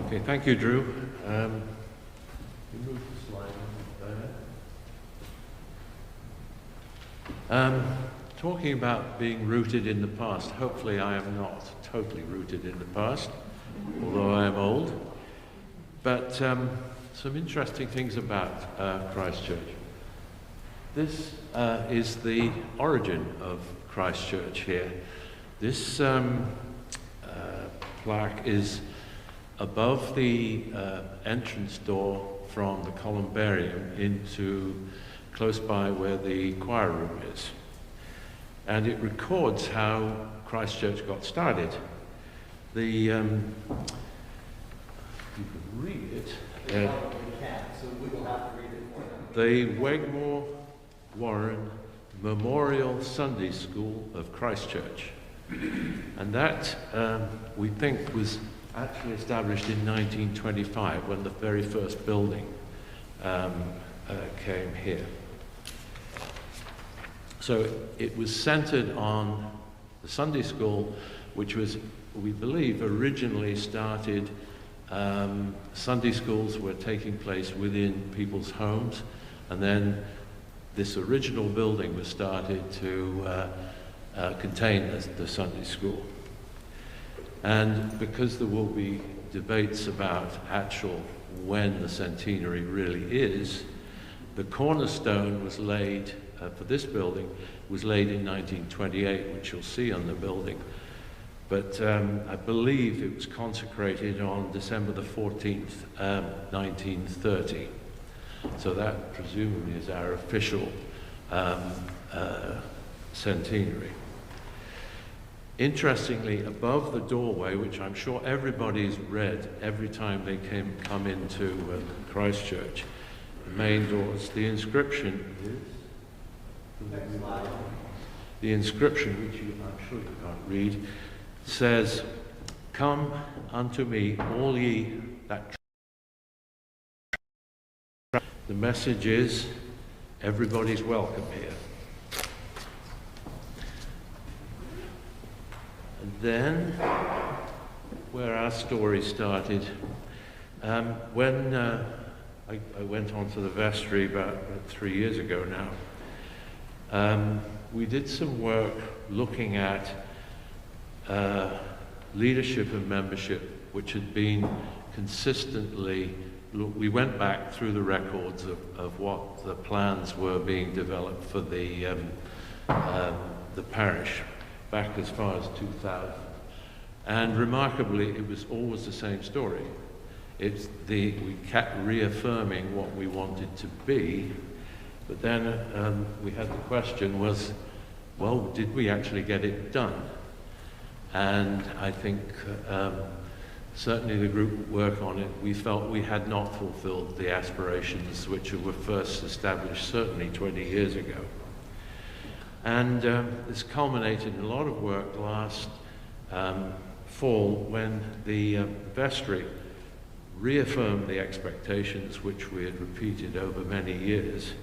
Okay, thank you, Drew. You move the slide there. Talking about being rooted in the past, hopefully I am not totally rooted in the past, although I am old. But some interesting things about Christchurch. This is the origin of Christchurch here. This plaque is above the entrance door from the columbarium into close by where the choir room is. And it records how Christchurch got started. You can read it. The Wegmore Warren Memorial Sunday School of Christchurch. And that, we think, was actually established in 1925 when the very first building came here. So it was centered on the Sunday school, which was, we believe, originally started, Sunday schools were taking place within people's homes, and then this original building was started to contain the Sunday school. And because there will be debates about actual when the centenary really is, the cornerstone was laid for this building was laid in 1928, which you'll see on the building. But I believe it was consecrated on December the 14th, 1930. So that presumably is our official centenary. Interestingly, above the doorway, which I'm sure everybody's read every time they come into Christchurch, the main doors, the inscription is... The inscription, which I'm sure you can't read, says, "Come unto me, all ye that..." The message is, everybody's welcome here. And then, where our story started, when I went on to the vestry about 3 years ago now, we did some work looking at leadership and membership, which had been consistently, we went back through the records of what the plans were being developed for the parish, back as far as 2000. And remarkably, it was always the same story. We kept reaffirming what we wanted to be, but then we had the question was, well, did we actually get it done? And I think certainly the group work on it, we felt we had not fulfilled the aspirations which were first established certainly 20 years ago. And this culminated in a lot of work last fall when the vestry reaffirmed the expectations which we had repeated over many years,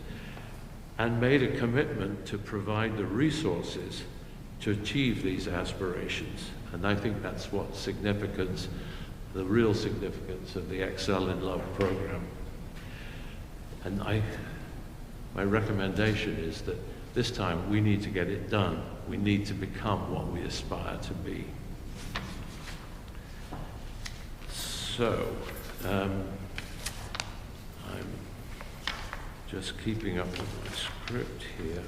and made a commitment to provide the resources to achieve these aspirations. And I think that's what significance, the real significance of the Excel in Love program. And my recommendation is that this time we need to get it done. We need to become what we aspire to be. So, I'm just keeping up with my script here.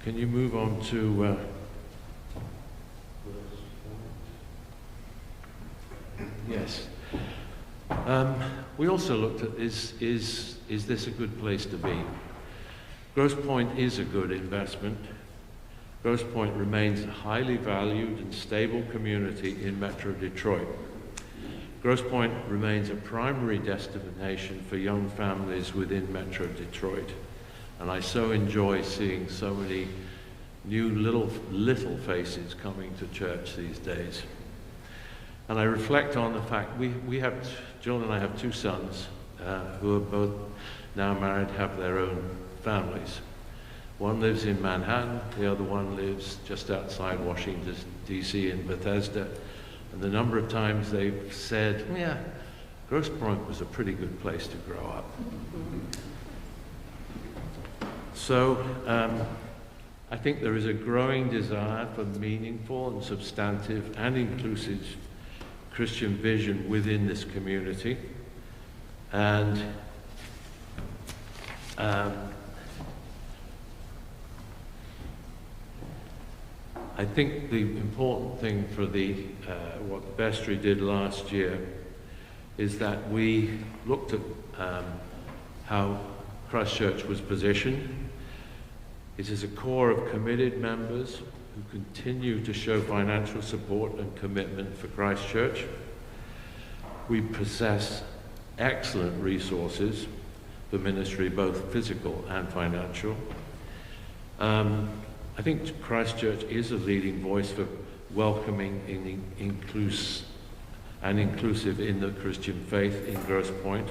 Can you move on to yes. We also looked at is this a good place to be? Grosse Pointe is a good investment. Grosse Pointe remains a highly valued and stable community in Metro Detroit. Grosse Pointe remains a primary destination for young families within Metro Detroit, and I so enjoy seeing so many new little faces coming to church these days. And I reflect on the fact Jill and I have two sons who are both now married, have their own families. One lives in Manhattan, the other one lives just outside Washington, D.C. in Bethesda. and the number of times they've said, yeah, Grosse Pointe was a pretty good place to grow up. So I think there is a growing desire for meaningful and substantive and inclusive Christian vision within this community. And I think the important thing for what the vestry did last year is that we looked at how Christchurch was positioned. It is a core of committed members who continue to show financial support and commitment for Christchurch. We possess excellent resources for ministry, both physical and financial. I think Christchurch is a leading voice for welcoming and inclusive in the Christian faith in Grosse Pointe.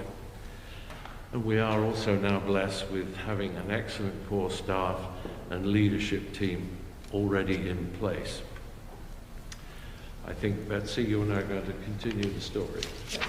And we are also now blessed with having an excellent core staff and leadership team already in place. I think, Betsy, you're now going to continue the story. Yes.